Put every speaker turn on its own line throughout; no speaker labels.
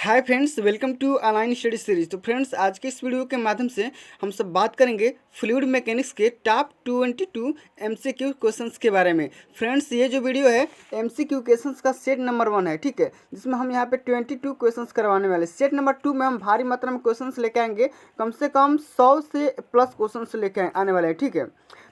Hi friends, welcome to online study series. तो friends, आज के इस वीडियो के माध्यम से हम सब बात करेंगे फ्लूइड मैकेनिक्स के टॉप 22 एमसीक्यू क्वेश्चंस के बारे में। फ्रेंड्स, ये जो वीडियो है एमसीक्यू क्वेश्चंस का सेट नंबर 1 है, ठीक है, जिसमें हम यहाँ पे 22 क्वेश्चंस करवाने वाले। सेट नंबर 2 में हम भारी मात्रा में क्वेश्चंस लेके आएंगे, कम से कम 100 से प्लस क्वेश्चंस लेके आने वाले हैं, ठीक है।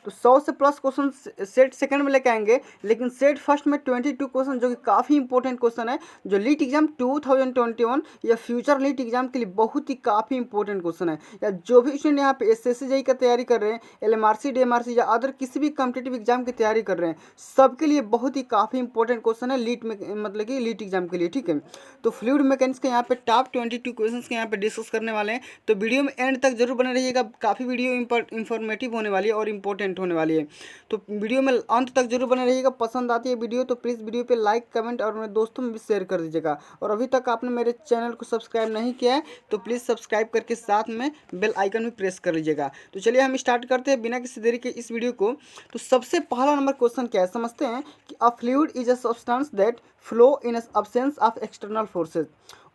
तो 100 से प्लस क्वेश्चन सेट सेकंड में लेके आएंगे, लेकिन सेट फर्स्ट में 22 क्वेश्चन जो कि काफ़ी इंपॉर्टेंट क्वेश्चन है, जो लीट एग्जाम 2021 या फ्यूचर लीट एग्जाम के लिए बहुत ही काफ़ी इंपॉर्टेंट क्वेश्चन है। या जो भी स्टूडेंट यहाँ पे एसएससी जेईई का तैयारी कर रहे हैं, एलएमआरसी डीएमआरसी या अदर किसी भी कॉम्पिटिटिव एग्जाम की तैयारी कर रहे हैं, सबके लिए बहुत ही काफ़ी इंपॉर्टेंट क्वेश्चन है लीट में, मतलब कि लीट एग्जाम के लिए, ठीक है। तो फ्लूइड मैकेनिक्स के यहाँ पे टॉप 22 क्वेश्चन के यहाँ पे डिस्कस करने वाले हैं, तो वीडियो में एंड तक जरूर बने रहिएगा। काफ़ी वीडियो इंफॉर्मेटिव होने वाली है और इंपॉर्टेंट होने वाली है, तो वीडियो में अंत तक जरूर बने रहिएगा। पसंद आती है वीडियो तो प्लीज़ वीडियो पे लाइक, कमेंट और मेरे दोस्तों में भी शेयर कर दीजिएगा। और अभी तक आपने मेरे चैनल को सब्सक्राइब नहीं किया है तो प्लीज़ सब्सक्राइब करके साथ में बेल आइकन भी प्रेस कर लीजिएगा। तो चलिए हम स्टार्ट करते हैं बिना किसी देरी के इस वीडियो को। तो सबसे पहला नंबर क्वेश्चन क्या है, समझते हैं कि अ fluid is a substance that flow in absence of external forces,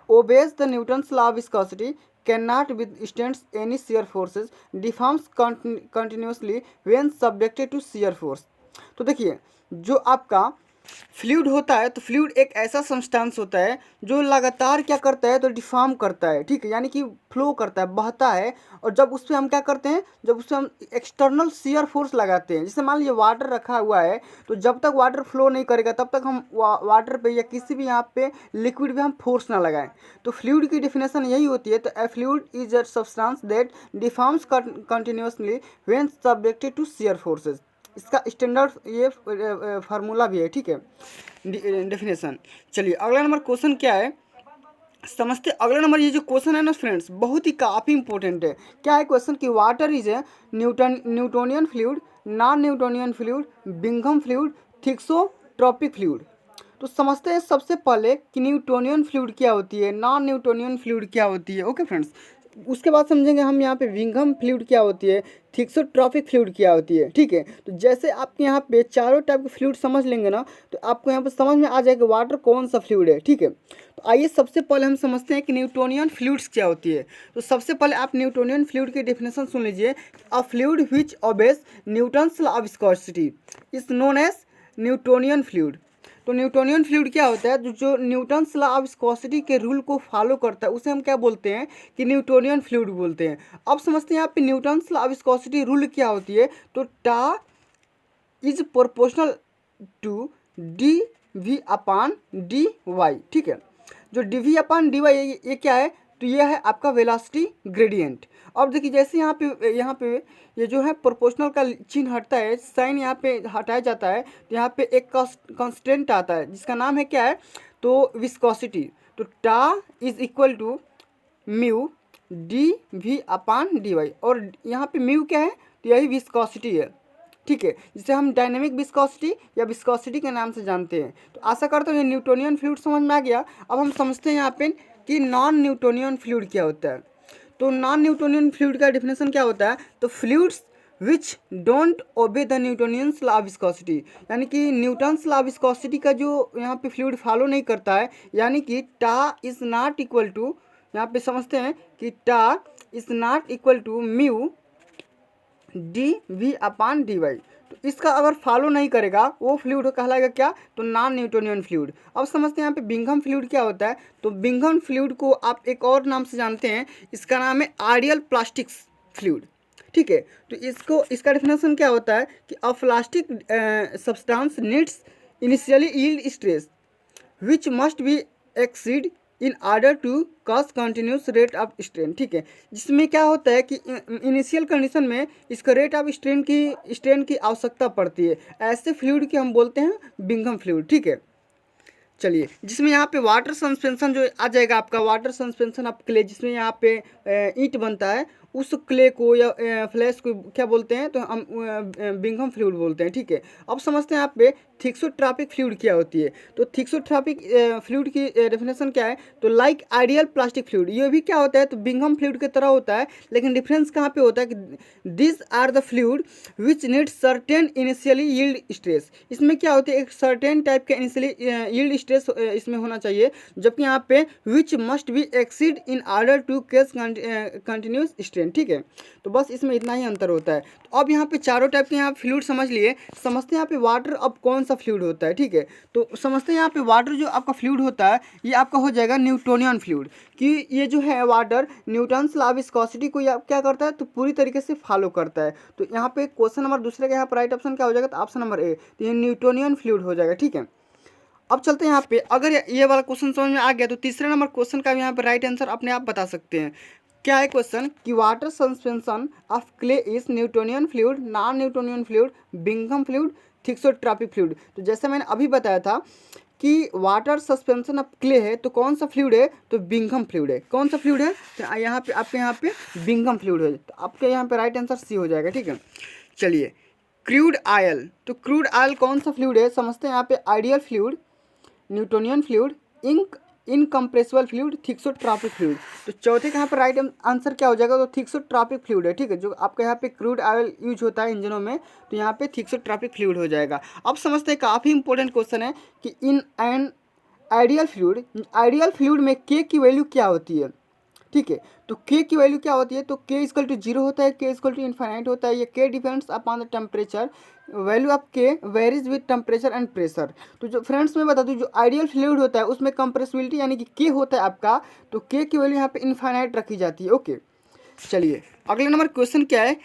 obeys the Newton's law of viscosity, cannot withstand any shear forces, deforms continuously when subjected to shear force। तो देखिए, जो आपका fluid होता है, तो फ्लूइड एक ऐसा substance होता है जो लगातार क्या करता है, तो डिफॉर्म करता है, ठीक है, यानी कि फ्लो करता है, बहता है। और जब उस पर हम क्या करते हैं, जब उस पर हम एक्सटर्नल शियर फोर्स लगाते हैं, जैसे मान लीजिए वाटर रखा हुआ है, तो जब तक वाटर फ्लो नहीं करेगा तब तक हम वाटर पे या किसी भी यहाँ पे लिक्विड पे हम फोर्स ना लगाएं। तो फ्लूइड की डेफिनेशन यही होती है। तो a fluid is a substance that deforms continuously when subjected to shear forces. इसका स्टैंडर्ड ये फार्मूला भी है, ठीक है, डेफिनेशन। चलिए अगला नंबर क्वेश्चन क्या है, समझते। अगला नंबर ये जो क्वेश्चन है ना फ्रेंड्स, बहुत ही काफ़ी इंपॉर्टेंट है। क्या है क्वेश्चन कि water is a Newtonian fluid, non Newtonian fluid, Bingham fluid, thixotropic fluid. तो समझते हैं सबसे पहले कि न्यूटोनियन फ्लूइड क्या होती है, नॉन न्यूटोनियन फ्लूइड क्या होती है, ओके फ्रेंड्स। उसके बाद समझेंगे हम यहाँ पे विंघम फ्लूइड क्या होती है, थिक्सोट्रॉपिक फ्लूइड क्या होती है, ठीक है। तो जैसे आपके यहाँ पे चारों टाइप के फ्लूइड समझ लेंगे ना, तो आपको यहाँ पे समझ में आ जाएगा वाटर कौन सा फ्लूइड है, ठीक है। तो आइए सबसे पहले हम समझते हैं कि न्यूटोनियन फ्लूइड्स क्या होती है। तो सबसे पहले आप न्यूटोनियन फ्लूइड की डेफिनेशन सुन लीजिए। A fluid which obeys Newton's law of viscosity is known as Newtonian fluid. तो न्यूटोनियन फ्लूइड क्या होता है, जो न्यूटन्स लॉ ऑफ विस्कोसिटी के रूल को फॉलो करता है, उसे हम क्या बोलते हैं कि न्यूटोनियन फ्लूइड बोलते हैं। अब समझते हैं यहाँ पे Newton's law of viscosity rule क्या होती है। तो tau is proportional to d v upon d y, ठीक है। जो d v upon d y ये क्या है, तो ये है आपका वेलोसिटी ग्रेडियंट। अब देखिए जैसे यहाँ पे ये जो है प्रोपोर्शनल का चिन्ह हटता है, साइन यहाँ पे हटाया जाता है, तो यहाँ पे एक कांस्टेंट आता है जिसका नाम है क्या है, तो विस्कोसिटी। तो tau is equal to mu d v upon d y, और यहाँ पे म्यू क्या है, तो यही विस्कोसिटी है, ठीक है, जिसे हम डायनेमिक विस्कोसिटी या विस्कोसिटी के नाम से जानते हैं। तो आशा करता हूँ ये न्यूटोनियन फ्लूइड समझ में आ गया। अब हम समझते हैं यहाँ पे कि नॉन न्यूटोनियन फ्लूइड क्या होता है। तो नॉन न्यूटोनियन फ्लूइड का डेफिनेशन क्या होता है, तो fluids which don't obey the Newtonians law of viscosity, यानी कि न्यूटन्स लॉ ऑफ विस्कोसिटी का जो यहाँ पे फ्लूइड फॉलो नहीं करता है, यानी कि tau is not equal to, यहाँ पे समझते हैं कि tau is not equal to mu d v upon d y. तो इसका अगर फॉलो नहीं करेगा वो फ्लूइड कहलाएगा क्या, तो नॉन न्यूटोनियन फ्लूइड। अब समझते हैं यहाँ पे बिंघम फ्लूइड क्या होता है। तो बिंघम फ्लूइड को आप एक और नाम से जानते हैं, इसका नाम है आइडियल प्लास्टिक्स फ्लूइड, ठीक है। तो इसका डेफिनेशन क्या होता है कि a plastic substance needs initially yield stress which must be exceed in order to cause continuous rate of strain, ठीक है। जिसमें क्या होता है कि इनिशियल कंडीशन में इसका रेट ऑफ स्ट्रेन की आवश्यकता पड़ती है, ऐसे फ्लूइड के हम बोलते हैं बिंघम फ्लूइड, ठीक है। चलिए, जिसमें यहाँ पे वाटर सस्पेंशन जो आ जाएगा आपका, वाटर सस्पेंशन ऑफ क्ले, जिसमें यहाँ पे ईंट बनता है, उस क्ले को या फ्लैश को क्या बोलते हैं, तो हम बिंघम फ्लूइड बोलते हैं। ठीक है, अब समझते हैं यहाँ पे थिक्सोट्रॉपिक फ्लूइड क्या होती है। तो थिक्सोट्रॉपिक फ्लूइड की डेफिनेशन क्या है, तो लाइक आइडियल प्लास्टिक फ्लूइड, ये भी क्या होता है, तो बिंघम फ्लूइड की तरह होता है, लेकिन डिफरेंस कहाँ पे होता है कि this are the fluid which need certain initially yield stress. इसमें क्या होता है, एक सर्टेन टाइप का इनिशियली यील्ड स्ट्रेस इसमें होना चाहिए, जबकि यहाँ पे which must be exceed in order to cause continuous strain. ठीक है, तो बस इसमें इतना ही अंतर होता है। तो अब यहाँ पे चारों टाइप के यहाँ फ्लूइड समझ लिए। समझते हैं यहाँ पे वाटर अब कौन सा फ्लूइड होता है। ठीक है, तो समझते हैं यहाँ पे वाटर जो आपका फ्लूइड होता है ये आपका हो जाएगा न्यूटोनियन फ्लूइड, कि ये जो है water Newton's law of viscosity को ये क्या करता है, तो पूरी तरीके से फॉलो करता है। तो यहाँ पे क्वेश्चन नंबर दूसरे का यहाँ पर राइट ऑप्शन क्या हो जाएगा, तो ऑप्शन नंबर ए, तो ये न्यूटोनियन फ्लूइड हो जाएगा। ठीक है, अब चलते हैं यहाँ पे, अगर ये वाला क्वेश्चन समझ में आ गया तो तीसरे नंबर क्वेश्चन का यहाँ पे राइट आंसर अपने आप बता सकते हैं। क्या है क्वेश्चन कि water suspension of clay is Newtonian fluid, non Newtonian fluid, Bingham fluid, thixotropic fluid. तो जैसे मैंने अभी बताया था कि वाटर सस्पेंशन ऑफ क्ले है, तो कौन सा फ्लूइड है, तो बिंघम फ्लूइड है। कौन सा फ्लूइड है, तो यहाँ पे आपके यहाँ पे बिंघम फ्लूइड है, तो आपके यहाँ पे राइट आंसर सी हो जाएगा। ठीक है, चलिए क्रूड ऑयल, तो क्रूड ऑयल कौन सा फ्लूइड है, समझते हैं यहाँ पे ideal fluid, Newtonian fluid, incompressible fluid, thixotropic fluid. तो चौथे का यहाँ पर राइट आंसर क्या हो जाएगा, तो थिक्सोट्रॉपिक फ्लूइड है। ठीक है, जो आपका यहाँ पे क्रूड ऑयल यूज होता है इंजनों में, तो यहाँ पे थिक्सोट्रॉपिक फ्लूइड हो जाएगा। अब समझते हैं, काफ़ी इंपॉर्टेंट क्वेश्चन है कि इन एन आइडियल फ्लूइड में के की वैल्यू क्या होती है। ठीक है, तो के की वैल्यू क्या होती है, तो के इक्वल टू 0 होता है, के इक्वल टू इनफाइनाइट होता है। ये K depends upon the temperature, value of K varies with temperature and pressure. तो जो फ्रेंड्स मैं बता दूं, जो आइडियल फ्लूइड होता है उसमें कंप्रेसिबिलिटी यानी कि के होता है आपका, तो के की वैल्यू यहाँ पे इनफाइनाइट रखी जाती है। ओके, चलिए अगले नंबर क्वेश्चन क्या है,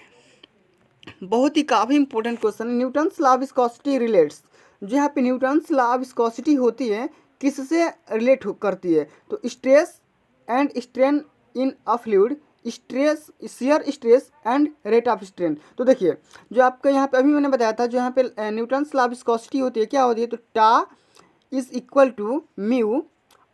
बहुत ही काफ़ी इंपॉर्टेंट क्वेश्चन है। Newton's law of viscosity relates, जो यहाँ पे न्यूटन्स लॉ ऑफ विस्कोसिटी होती है किससे रिलेट करती है, तो stress and strain in a fluid, stress shear stress and rate of strain. तो देखिए, जो आपका यहाँ पे अभी मैंने बताया था, जो यहाँ पे न्यूटन्स लॉ ऑफ विस्कोसिटी होती है क्या होती है, तो tau is equal to mu,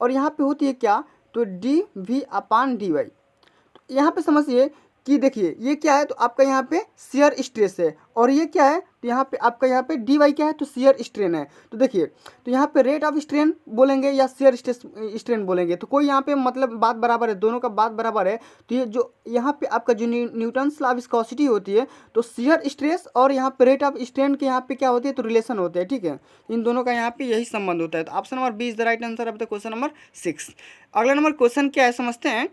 और यहाँ पे होती है क्या, तो d v upon d y. तो यहाँ पे समझिए कि देखिए ये क्या है, तो आपका यहाँ पे शियर स्ट्रेस है, और ये क्या है, तो यहाँ पे आपका यहाँ पे डी वाई क्या है, तो शियर स्ट्रेन है। तो देखिए, तो यहाँ पे रेट ऑफ स्ट्रेन बोलेंगे या शियर स्ट्रेन बोलेंगे, तो कोई यहाँ पे मतलब बात बराबर है, दोनों का बात बराबर है। तो ये जो यहाँ पे आपका जो न्यूटन्स लॉ ऑफ विस्कोसिटी होती है, तो शियर स्ट्रेस और यहाँ पे रेट ऑफ स्ट्रेन के यहाँ पे क्या होती है, तो रिलेशन होते हैं। ठीक है, इन दोनों का यहाँ पे यही संबंध होता है। तो option number B is the right answer of the question number 6। अगला नंबर क्वेश्चन क्या है, समझते हैं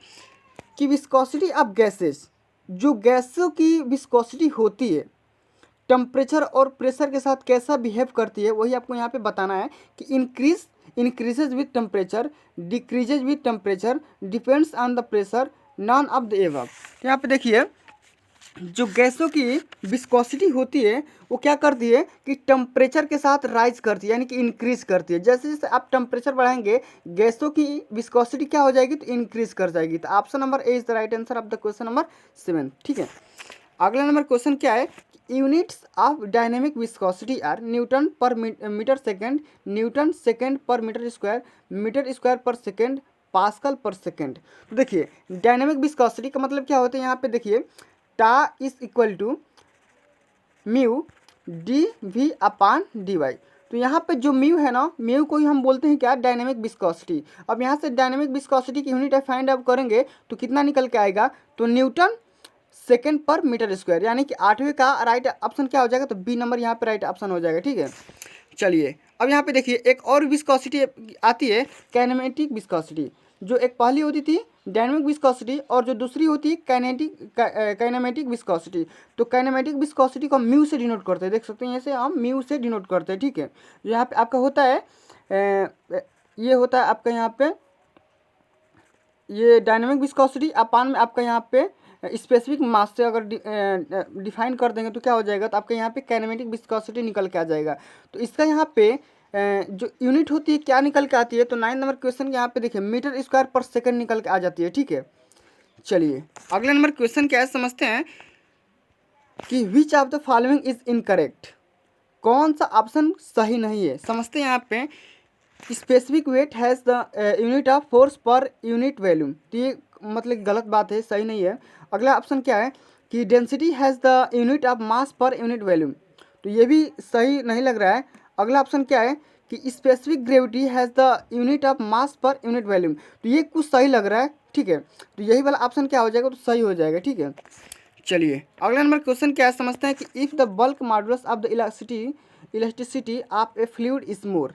कि विस्कोसिटी ऑफ गैसेस, जो गैसों की विस्कोसिटी होती है टेम्परेचर और प्रेशर के साथ कैसा बिहेव करती है, वही आपको यहाँ पे बताना है कि increases with temperature, decreases with temperature, depends on the pressure, none of the above. यहाँ पे देखिए, जो गैसों की विस्कोसिटी होती है वो क्या करती है कि टेम्परेचर के साथ राइज करती है, यानी कि इंक्रीज करती है। जैसे जैसे आप टेम्परेचर बढ़ाएंगे गैसों की विस्कोसिटी क्या हो जाएगी, तो इंक्रीज कर जाएगी। तो option number A is the right answer of the question number 7। ठीक है, अगला नंबर क्वेश्चन क्या है, units of dynamic viscosity are newton per metre second, newton second per metre square per second, pascal per second. तो देखिए, dynamic viscosity का मतलब क्या होता है, यहाँ पे देखिए tau is equal to mu d v upon d y. तो यहाँ पे जो म्यू है ना, म्यू को ही हम बोलते हैं क्या, डायनेमिक विस्कोसिटी। अब यहाँ से डायनेमिक विस्कोसिटी की यूनिट फाइंड आउट करेंगे तो कितना निकल के आएगा, तो Newton second per metre square, यानी कि 8वें का राइट ऑप्शन क्या हो जाएगा, तो बी नंबर यहाँ पे राइट ऑप्शन हो जाएगा। ठीक है, चलिए अब यहाँ पे देखिए एक और विस्कोसिटी आती है, काइनेमेटिक विस्कोसिटी। जो एक पहली होती थी डायनेमिक विस्कोसिटी और जो दूसरी होती है काइनेमेटिक विस्कोसिटी। तो काइनेमेटिक विस्कोसिटी को हम म्यू से डिनोट करते हैं, देख सकते हैं ऐसे हम म्यू से डिनोट करते हैं। ठीक है, जो यहाँ पे आपका होता है ये होता है आपका यहाँ पे ये डायनेमिक विस्कोसिटी अपान में आपका यहाँ पे स्पेसिफिक मास से अगर डिफाइन कर देंगे तो क्या हो जाएगा, तो आपके यहाँ पे काइनेमेटिक विस्कोसिटी निकल के आ जाएगा। तो इसका यहाँ पे जो यूनिट होती है क्या निकल के आती है, तो 9 नंबर क्वेश्चन के यहाँ पे देखिए मीटर स्क्वायर पर सेकंड निकल के आ जाती है। ठीक है, चलिए अगले नंबर क्वेश्चन क्या है, समझते हैं कि which of the following is incorrect, कौन सा ऑप्शन सही नहीं है। समझते हैं यहाँ पे specific weight has the unit of force per unit volume. तो ये मतलब गलत बात है, सही नहीं है। अगला ऑप्शन क्या है कि density has the unit of mass per unit volume. तो ये भी सही नहीं लग रहा है। अगला ऑप्शन क्या है कि specific gravity has the unit of mass per unit volume. तो ये कुछ सही लग रहा है, ठीक है। तो यही वाला ऑप्शन क्या हो जाएगा, तो सही हो जाएगा, ठीक है। चलिए अगला नंबर क्वेश्चन क्या है समझते हैं कि if the bulk modulus of the elasticity of A fluid is more.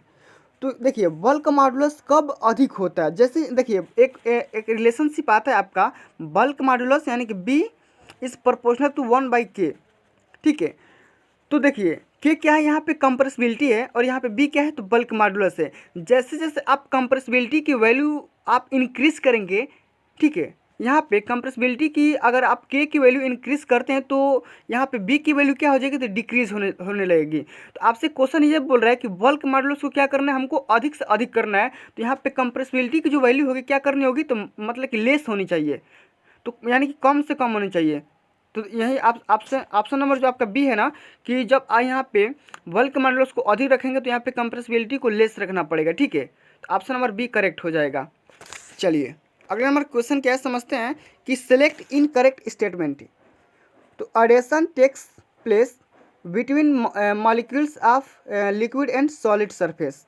तो देखिए बल्क मॉडुलस कब अधिक होता है, जैसे देखिए एक रिलेशनशिप आता है आपका बल्क मॉडुलस यानी कि B is proportional to 1/k, ठीक है। तो देखिए के क्या है, यहाँ पे कंप्रेसिबिलिटी है और यहाँ पे बी क्या है, तो बल्क मॉडुलस है। जैसे जैसे आप कंप्रेसिबिलिटी की वैल्यू आप इंक्रीज करेंगे, ठीक है, यहाँ पे कंप्रेसिबिलिटी की अगर आप के की वैल्यू इंक्रीज करते हैं तो यहाँ पे बी की वैल्यू क्या हो जाएगी, तो डिक्रीज होने लगेगी। तो आपसे क्वेश्चन ये बोल रहा है कि बल्क मॉडुलस को क्या करना है, हमको अधिक से अधिक करना है। तो यहाँ पे कंप्रेसिबिलिटी की जो वैल्यू होगी क्या करनी होगी, तो मतलब कि लेस होनी चाहिए, तो यानी कि कम से कम होनी चाहिए। तो यही आप आपसे ऑप्शन नंबर जो आपका बी है ना, कि जब यहाँ पे बल्क मॉडुलस को अधिक रखेंगे तो यहाँ पे कंप्रेसिबिलिटी को लेस रखना पड़ेगा, ठीक है। तो ऑप्शन नंबर बी करेक्ट हो जाएगा। चलिए अगला नंबर क्वेश्चन क्या है समझते हैं कि सेलेक्ट इनकरेक्ट स्टेटमेंट। तो adhesion takes place between molecules of liquid and solid surface.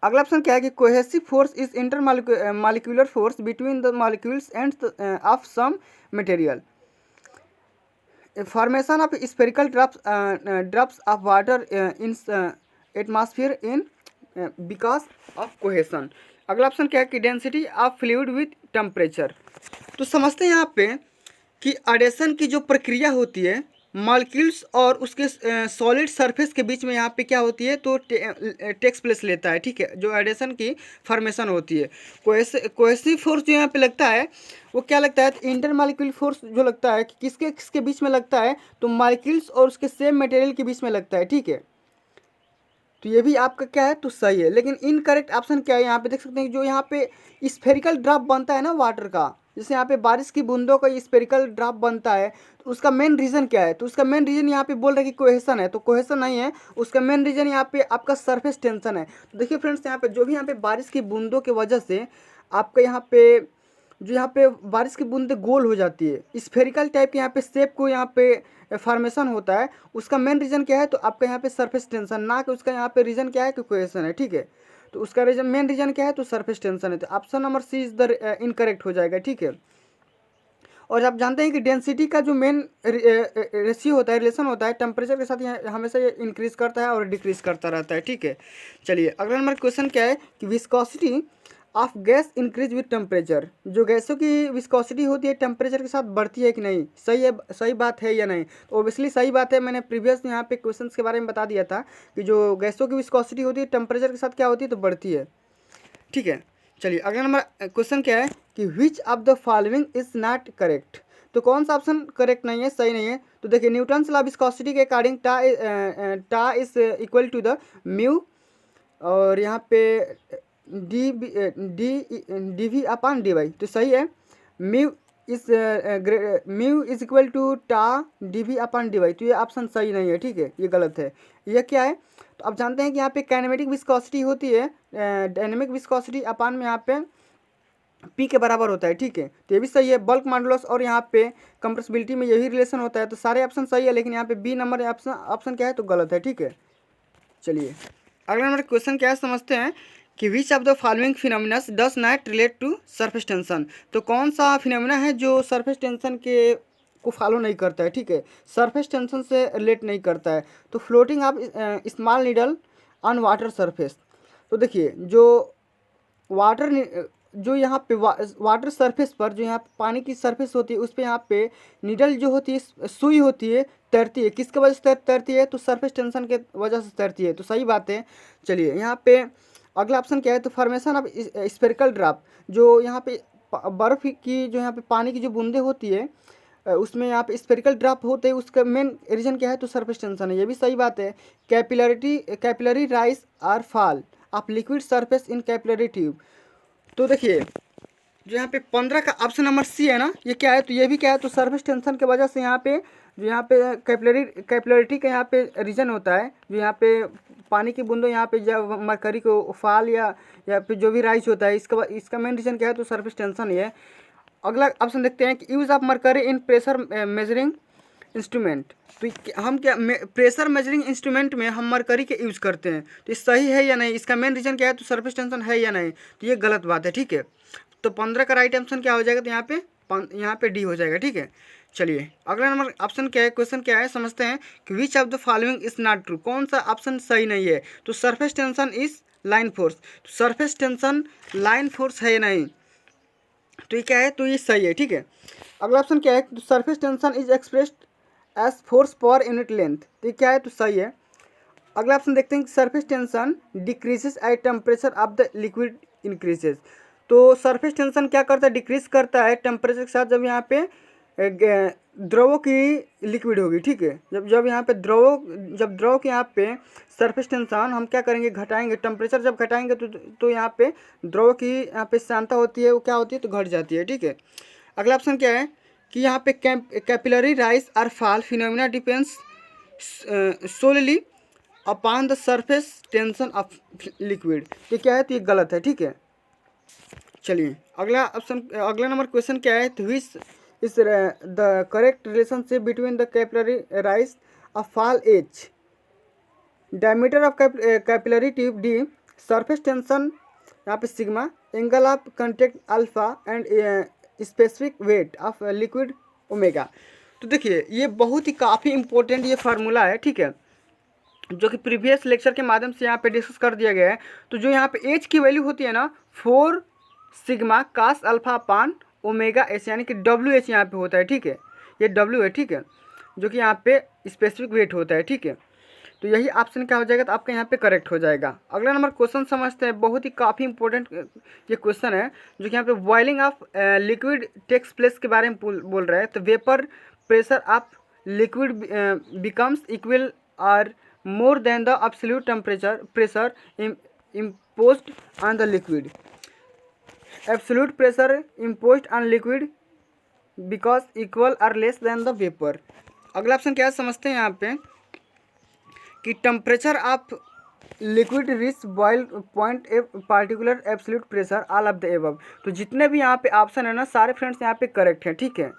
अगला ऑप्शन क्या है कि cohesive force is inter molecular force between the molecules and of some material. Formation of spherical drops of water in atmosphere in because of cohesion. अगला option क्या है कि density of fluid with temperature. तो समझते हैं यहाँ पे कि एडेशन की जो प्रक्रिया होती है मॉलिक्यूल्स और उसके सॉलिड सरफेस के बीच में यहाँ पे क्या होती है, तो टेक्स प्लेस लेता है, ठीक है, जो एडेशन की फॉर्मेशन होती है। कोहेसिव फोर्स जो यहाँ पे लगता है वो क्या लगता है, तो इंटर मॉलिक्यूल फोर्स जो लगता है कि किसके किसके बीच में लगता है, तो मॉलिक्यूल्स और उसके सेम मटेरियल के बीच में लगता है, ठीक है। तो ये भी आपका क्या है, तो सही है। लेकिन इनकरेक्ट ऑप्शन क्या है, यहाँ पे देख सकते हैं जो यहाँ पे स्फेरिकल ड्रॉप बनता है ना वाटर का, जैसे यहाँ पे बारिश की बूंदों का स्फेरिकल ड्रॉप बनता है, तो उसका मेन रीज़न क्या है, तो उसका मेन रीज़न यहाँ पे बोल रहे हैं कि कोहेशन है, तो कोहेशन नहीं है, उसका मेन रीज़न यहाँ पे आपका सरफेस टेंशन है। तो देखिए फ्रेंड्स, यहाँ पे जो भी यहाँ पे बारिश की बूंदों की वजह से आपका यहाँ पे जो यहाँ पे बारिश की बूंदें गोल हो जाती है, स्फेरिकल टाइप यहाँ पे शेप को यहाँ पे फॉर्मेशन होता है, उसका मेन रीज़न क्या है, तो आपका यहाँ पे सरफेस टेंशन, ना कि उसका यहाँ पे रीज़न क्या है कि कोहेशन है, ठीक है। तो उसका रीजन मेन रीज़न क्या है, तो सरफेस टेंशन है। तो option number C is the incorrect हो जाएगा, ठीक है। और आप जानते हैं कि डेंसिटी का जो मेन रेशियो होता है, रिलेशन होता है, टेम्परेचर के साथ ये हमेशा ये इंक्रीज करता है और डिक्रीज करता रहता है, ठीक है। चलिए अगला नंबर क्वेश्चन क्या है कि viscosity of gas increase with temperature. जो गैसों की विस्कोसिटी होती है टेम्परेचर के साथ बढ़ती है कि नहीं, सही है, सही बात है या नहीं, तो ओबियसली सही बात है। मैंने प्रीवियस यहाँ पे क्वेश्चंस के बारे में बता दिया था कि जो गैसों की विस्कोसिटी होती है टेम्परेचर के साथ क्या होती है, तो बढ़ती है, ठीक है। चलिए अगला नंबर क्वेश्चन क्या है कि which of the following is not correct. तो कौन सा ऑप्शन करेक्ट नहीं है, सही नहीं है। तो देखिए न्यूटन्स लॉ ऑफ विस्कोसिटी के according tau is equal to the mu, और यहाँ पे d v upon d y, तो सही है। Mu is equal to tau d v upon d y, तो ये ऑप्शन सही नहीं है, ठीक है, ये गलत है। ये क्या है, तो आप जानते हैं कि यहाँ पे काइनेमेटिक विस्कोसिटी होती है, डायनेमिक विस्कोसिटी अपॉन में यहाँ पे पी के बराबर होता है, ठीक है। तो ये भी सही है, बल्क मॉडुलस और यहाँ पे कंप्रेसिबिलिटी में यही रिलेशन होता है। तो सारे ऑप्शन सही है, लेकिन यहाँ पे बी नंबर ऑप्शन क्या है, तो गलत है, ठीक है। चलिए अगला नंबर क्वेश्चन क्या है समझते हैं कि which of the following phenomena does not relate to surface tension. तो कौन सा फिनोमिना है जो सरफेस टेंशन के को फॉलो नहीं करता है, ठीक है, सरफेस टेंशन से रिलेट नहीं करता है। तो floating of small needle on water surface. तो देखिए जो जो यहाँ पे वाटर सरफेस पर जो यहाँ पानी की सरफेस होती है उस पर यहाँ पे नीडल जो होती है, सुई होती है, तैरती है, किसके वजह से तैरती है, तो सरफेस टेंशन के वजह से तैरती है, तो सही बात है। चलिए यहाँ पे अगला ऑप्शन क्या है, तो फॉर्मेशन ऑफ स्फेरिकल ड्रॉप। जो यहाँ पे बर्फ़ की जो यहाँ पे पानी की जो बूंदें होती है उसमें यहाँ पे स्फेरिकल ड्रॉप होते हैं, उसका मेन रीजन क्या है, तो सरफेस टेंशन है, ये भी सही बात है। Capillary rise or fall of liquid surface in capillary tube. तो देखिए जो यहाँ पे 15 का ऑप्शन नंबर सी है ना, ये क्या है, तो ये भी क्या है, तो सरफेस टेंशन के वजह से यहाँ पे जो यहाँ पे कैपिलरिटी का यहाँ पे रीजन होता है, जो यहाँ पे पानी की बूंदों यहाँ पे जब मरकरी को फाल या फिर जो भी राइज होता है, इसका मेन रीजन क्या है, तो सरफेस टेंशन ही है। अगला ऑप्शन देखते हैं कि use of mercury in pressure measuring instrument. तो हम क्या प्रेशर मेजरिंग इंस्ट्रूमेंट में हम मरकरी के यूज़ करते हैं, तो ये सही है या नहीं, इसका मेन रीजन क्या है, तो सरफेस टेंशन है या नहीं, तो ये गलत बात है। ठीक है, तो 15 का राइट ऑप्शन क्या हो जाएगा, तो यहाँ पे डी हो जाएगा। ठीक है, चलिए अगला नंबर ऑप्शन क्या है, क्वेश्चन क्या है समझते हैं कि which of the following is not true, कौन सा ऑप्शन सही नहीं है। तो surface tension is line force, तो सरफेस टेंशन लाइन फोर्स है या नहीं, तो ये क्या है, तो ये सही है। ठीक है, अगला ऑप्शन क्या है, तो surface tension is expressed as force per unit length, तो ये क्या है, तो सही है। अगला ऑप्शन देखते हैं कि surface tension decreases at temperature of the liquid increases. तो सरफेस टेंशन क्या करता है, डिक्रीज करता है टेम्परेचर के साथ, जब यहाँ पे द्रवों की लिक्विड होगी। ठीक है, जब यहाँ पे द्रव के यहाँ पे सरफेस टेंशन हम क्या करेंगे, घटाएंगे, टेम्परेचर जब घटाएंगे तो यहाँ पे द्रव की यहाँ पे सांद्रता होती है, वो क्या होती है, तो घट जाती है। ठीक है, अगला ऑप्शन क्या है कि यहाँ पे कैपिलरी राइज और fall phenomena depends solely upon the surface tension of liquid, ये क्या है, तो ये गलत है। ठीक है, चलिए अगला नंबर क्वेश्चन क्या है, तो which is the correct relationship between the capillary rise of fall h, diameter of capillary tube d, surface tension यहाँ पे sigma, angle of contact alpha and specific weight of liquid omega. तो देखिए ये बहुत ही काफ़ी इंपॉर्टेंट ये formula है। ठीक है, जो कि प्रीवियस लेक्चर के माध्यम से यहाँ पे डिस्कस कर दिया गया है। तो जो यहाँ पे एच की वैल्यू होती है ना, 4 sigma cos alpha upon omega s, यानी कि डब्ल्यू एच यहाँ पे होता है। ठीक है, ये डब्ल्यू है। ठीक है, जो कि यहाँ पे स्पेसिफिक वेट होता है। ठीक है, तो यही ऑप्शन क्या हो जाएगा, तो आपका यहाँ पे करेक्ट हो जाएगा। अगला नंबर क्वेश्चन समझते हैं, बहुत ही काफ़ी इंपॉर्टेंट ये क्वेश्चन है, जो कि यहाँ पे boiling of liquid takes place के बारे में बोल रहा है। तो vapour pressure of liquid becomes equal और more than the absolute pressure imposed on the liquid, absolute pressure imposed on liquid because equal or less than the vapor। अगला option क्या समझते हैं यहाँ पे कि temperature of liquid reach boil point a particular absolute pressure all of the above. तो जितने भी यहाँ पे ऑप्शन है ना, सारे फ्रेंड्स यहाँ पे करेक्ट हैं। ठीक है,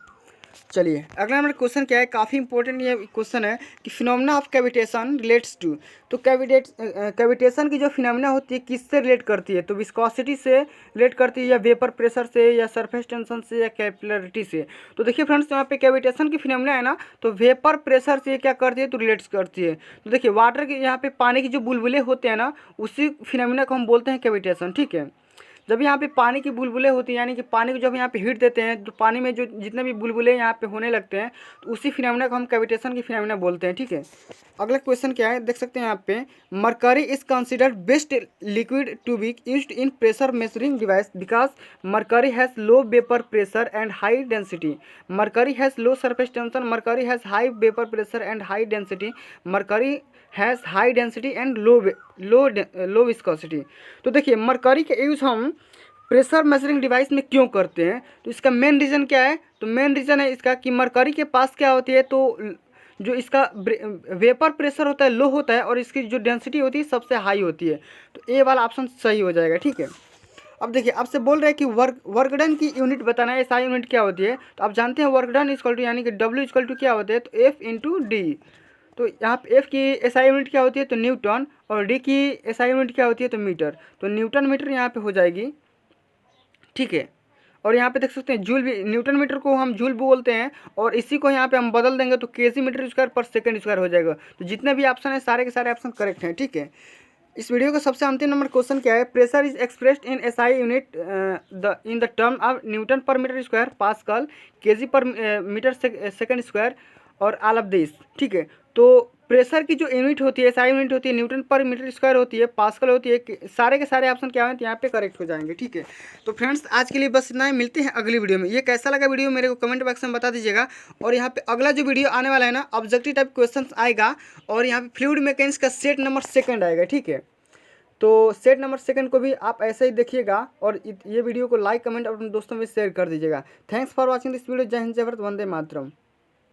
चलिए अगला हमारा क्वेश्चन क्या है, काफ़ी इंपॉर्टेंट ये क्वेश्चन है कि phenomena of cavitation relates to. तो कैविटेशन की जो फिनोमेना होती है किससे रिलेट करती है, तो विस्कोसिटी से रिलेट करती है, या वेपर प्रेशर से, या सरफेस टेंशन से, या कैपिलरिटी से। तो देखिए फ्रेंड्स, यहाँ पे कैविटेशन की फिनोमेना है ना, तो वेपर प्रेशर से क्या करती है, तो रिलेट्स करती है। तो देखिए वाटर के यहाँ पे पानी की जो बुलबुले होते हैं ना, उसी फिनोमेना को हम बोलते हैं कैविटेशन। ठीक है, जब यहाँ पे पानी की बुलबुलें होती हैं, यानी कि पानी को जब यहाँ पे हीट देते हैं, तो पानी में जो जितने भी बुलबुलें यहाँ पे होने लगते हैं, तो उसी फिनोमेना को हम कैविटेशन की फिनोमेना बोलते हैं। ठीक है, अगला क्वेश्चन क्या है, देख सकते हैं यहाँ पे, mercury is considered best liquid to be used in pressure measuring device because mercury has low vapour pressure and high density, mercury has low surface tension, mercury has high vapour pressure and high density, mercury has high density and low viscosity. तो देखिए mercury का use हम pressure measuring device में क्यों करते हैं, तो इसका मेन रीज़न क्या है, तो मेन रीज़न है इसका कि मरकरी के पास क्या होती है, तो जो इसका वेपर प्रेशर होता है लो होता है, और इसकी जो डेंसिटी होती है सबसे हाई होती है। तो ए वाला ऑप्शन सही हो जाएगा। ठीक है, अब देखिए आपसे बोल रहे हैं कि वर्क डन की यूनिट बताना है, एसआई यूनिट क्या होती है। तो आप जानते हैं वर्क डन इक्वल टू, यानी कि डब्ल्यू इक्वल टू क्या होता है, तो एफ इंटू डी। तो यहाँ पे एफ की एसआई यूनिट क्या होती है, तो न्यूटन, और डी की एसआई यूनिट क्या होती है, तो मीटर। तो न्यूटन मीटर यहाँ पे हो जाएगी। ठीक है, और यहाँ पे देख सकते हैं जूल भी, न्यूटन मीटर को हम जूल बोलते हैं, और इसी को यहाँ पे हम बदल देंगे तो केजी मीटर स्क्वायर पर सेकंड स्क्वायर हो जाएगा। तो जितने भी ऑप्शन है सारे के सारे ऑप्शन करेक्ट हैं। ठीक है, इस वीडियो का सबसे अंतिम नंबर क्वेश्चन क्या है, pressure is expressed in SI unit in the term of Newton per metre square, pascal, KG पर मीटर सेकंड स्क्वायर, और ऑल ऑफ दिस। ठीक है, तो प्रेशर की जो यूनिट होती है, एसआई यूनिट होती है, न्यूटन पर मीटर स्क्वायर होती है, पास्कल होती है, सारे के सारे ऑप्शन क्या हैं, तो यहाँ पे करेक्ट हो जाएंगे। ठीक है, तो फ्रेंड्स आज के लिए बस इतना ही, मिलते हैं अगली वीडियो में। ये कैसा लगा वीडियो मेरे को कमेंट बॉक्स में बता दीजिएगा। और यहाँ पे अगला जो वीडियो आने वाला है ना, ऑब्जेक्टिव टाइप क्वेश्चन आएगा, और यहाँ पे फ्लूइड मैकेनिक्स का सेट नंबर 2 आएगा। ठीक है, तो सेट नंबर 2 को भी आप ऐसे ही देखिएगा, और ये वीडियो को लाइक कमेंट अपने दोस्तों में शेयर कर दीजिएगा। Thanks for watching this video. जय हिंद, जय भारत, वंदे मातरम।